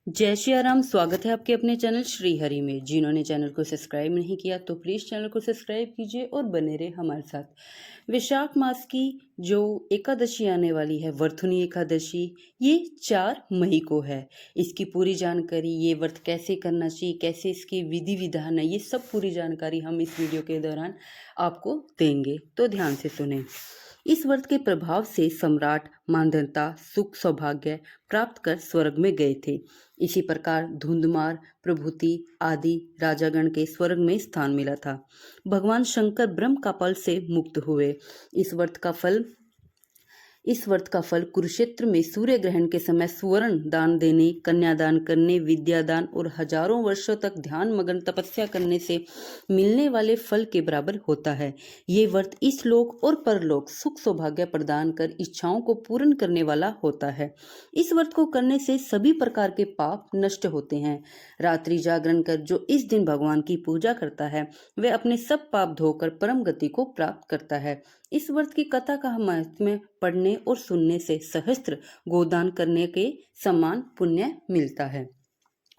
जय श्री राम। स्वागत है आपके अपने चैनल श्री हरि में। जिन्होंने चैनल को सब्सक्राइब नहीं किया तो प्लीज़ चैनल को सब्सक्राइब कीजिए और बने रहे हमारे साथ। वैशाख मास की जो एकादशी आने वाली है, वरथुनी एकादशी, ये 4 मई को है। इसकी पूरी जानकारी, ये व्रत कैसे करना चाहिए, कैसे इसकी विधि विधान है, ये सब पूरी जानकारी हम इस वीडियो के दौरान आपको देंगे, तो ध्यान से सुनें। इस व्रत के प्रभाव से सम्राट मांधाता सुख सौभाग्य प्राप्त कर स्वर्ग में गए थे। इसी प्रकार धुंधमार प्रभृति आदि राजागण के स्वर्ग में स्थान मिला था। भगवान शंकर ब्रह्म कपाल से मुक्त हुए। इस व्रत का फल कुरुक्षेत्र में सूर्य ग्रहण के समय सुवर्ण दान देने, कन्यादान करने, विद्यादान और हजारों वर्षों तक ध्यान मग्न तपस्या करने से मिलने वाले फल के बराबर होता है। ये व्रत इस लोक और परलोक सुख सौभाग्य प्रदान कर इच्छाओं को पूर्ण करने वाला होता है। इस व्रत को करने से सभी प्रकार के पाप नष्ट होते हैं। रात्रि जागरण कर जो इस दिन भगवान की पूजा करता है, वह अपने सब पाप धोकर परम गति को प्राप्त करता है। इस व्रत की कथा का महत्व पढ़ने और सुनने से सहस्त्र गोदान करने के समान पुण्य मिलता है।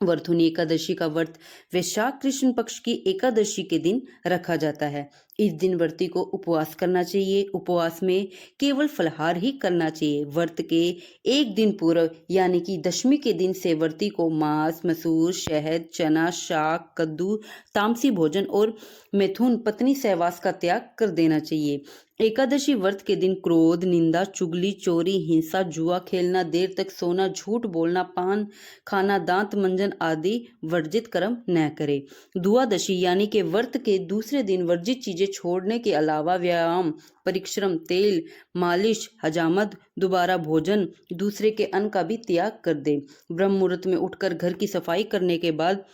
वरथुनी एकादशी का व्रत वैशाख कृष्ण पक्ष की एकादशी के दिन रखा जाता है। इस दिन व्रती को उपवास करना चाहिए। उपवास में केवल फलाहार ही करना चाहिए। व्रत के एक दिन पूर्व यानी कि दशमी के दिन से व्रती को मांस, मसूर, शहद, चना, शाक, कद्दू, तामसी भोजन और मैथुन पत्नी सहवास का त्याग कर देना चाहिए। एकादशी व्रत के दिन क्रोध, निंदा, चुगली, चोरी, हिंसा, जुआ खेलना, देर तक सोना, झूठ बोलना, पान खाना, दांत मंजन आदि वर्जित कर्म न करे। द्वादशी यानी कि व्रत के दूसरे दिन वर्जित चीजें छोड़ने के अलावा व्यायाम, परिश्रम, तेल मालिश, हजामत, दोबारा भोजन, दूसरे के अन्न का भी त्याग कर दे। ब्रह्म मुहूर्त में उठकर घर की सफाई करने के बाद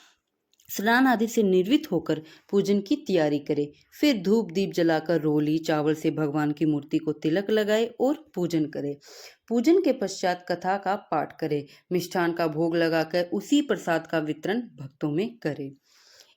स्नान आदि से निर्वित होकर पूजन की तैयारी करे। फिर धूप दीप जलाकर रोली चावल से भगवान की मूर्ति को तिलक लगाए और पूजन करे। पूजन के पश्चात कथा का पाठ करे। मिष्ठान का भोग लगाकर उसी प्रसाद का वितरण भक्तों में करे।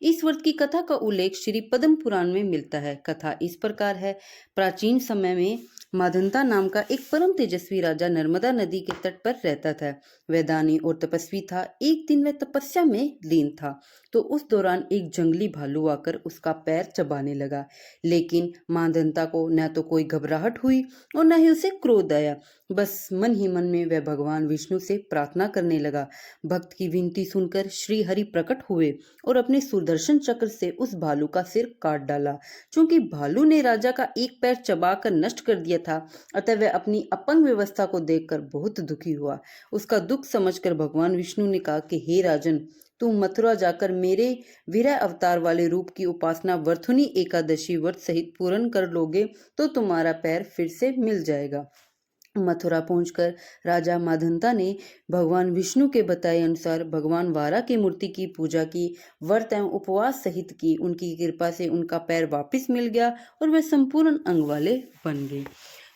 इस व्रत की कथा का उल्लेख श्री पद्म पुराण में मिलता है। कथा इस प्रकार है। प्राचीन समय में मांधाता नाम का एक परम तेजस्वी राजा नर्मदा नदी के तट पर रहता था। वह दानी और तपस्वी था। एक दिन वह तपस्या में लीन था तो उस दौरान एक जंगली भालू आकर उसका पैर चबाने लगा। लेकिन मांधाता को न तो कोई घबराहट हुई और न ही उसे क्रोध आया। बस मन ही मन में वह भगवान विष्णु से प्रार्थना करने लगा। भक्त की विनती सुनकर श्री हरि प्रकट हुए और अपने सुदर्शन चक्र से उस भालू का सिर काट डाला। चूंकि भालू ने राजा का एक पैर चबाकर नष्ट कर दिया था, अतः वह अपनी अपंग व्यवस्था को देखकर बहुत दुखी हुआ। उसका दुख समझकर भगवान विष्णु ने कहा कि हे राजन, तुम मथुरा जाकर मेरे वीर अवतार वाले रूप की उपासना वरथुनी एकादशी व्रत सहित पूर्ण कर लोगे तो तुम्हारा पैर फिर से मिल जाएगा। मथुरा पहुंचकर राजा मांधाता ने भगवान विष्णु के बताए अनुसार भगवान वारा की मूर्ति की पूजा की, व्रत एवं उपवास सहित की। उनकी कृपा से उनका पैर वापस मिल गया और वे संपूर्ण अंग वाले बन गए।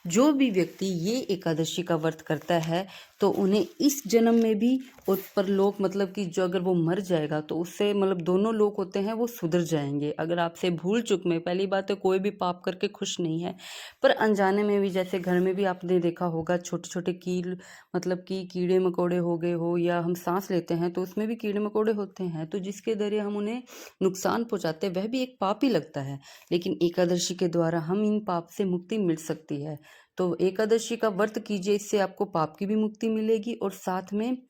जो भी व्यक्ति ये एकादशी का व्रत करता है तो उन्हें इस जन्म में भी और परलोक, मतलब कि जो अगर वो मर जाएगा तो उससे दोनों लोग होते हैं वो सुधर जाएंगे। अगर आपसे भूल चूक में, पहली बात है कोई भी पाप करके खुश नहीं है, पर अनजाने में भी, जैसे घर में भी आपने देखा होगा छोटे छोटे कि कीड़े मकोड़े हो गए हो, या हम सांस लेते हैं तो उसमें भी कीड़े मकोड़े होते हैं, तो जिसके जरिए हम उन्हें नुकसान पहुंचाते हैं वह भी एक पाप ही लगता है। लेकिन एकादशी के द्वारा हम इन पाप से मुक्ति मिल सकती है। तो एकादशी का व्रत कीजिए, इससे आपको पाप की भी मुक्ति मिलेगी और साथ में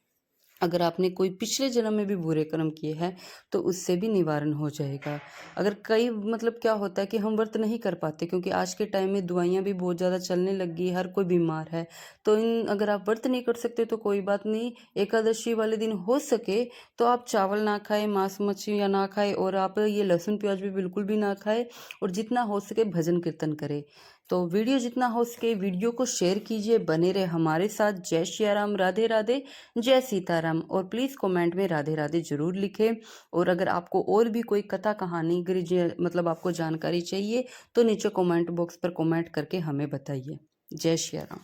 अगर आपने कोई पिछले जन्म में भी बुरे कर्म किए हैं तो उससे भी निवारण हो जाएगा। अगर कई क्या होता है कि हम व्रत नहीं कर पाते, क्योंकि आज के टाइम में दवाइयाँ भी बहुत ज़्यादा चलने लग गई, हर कोई बीमार है। तो अगर आप व्रत नहीं कर सकते तो कोई बात नहीं, एकादशी वाले दिन हो सके तो आप चावल ना खाएं, मांस मछलियाँ ना खाएं, और आप ये लहसुन प्याज भी बिल्कुल भी ना खाएं, और जितना हो सके भजन कीर्तन करें। तो वीडियो जितना हो सके वीडियो को शेयर कीजिए, बने रहे हमारे साथ। जय श्री राम, राधे राधे, जय सीताराम। और प्लीज़ कमेंट में राधे राधे जरूर लिखें। और अगर आपको और भी कोई कथा कहानी आपको जानकारी चाहिए तो नीचे कमेंट बॉक्स पर कमेंट करके हमें बताइए। जय श्री राम।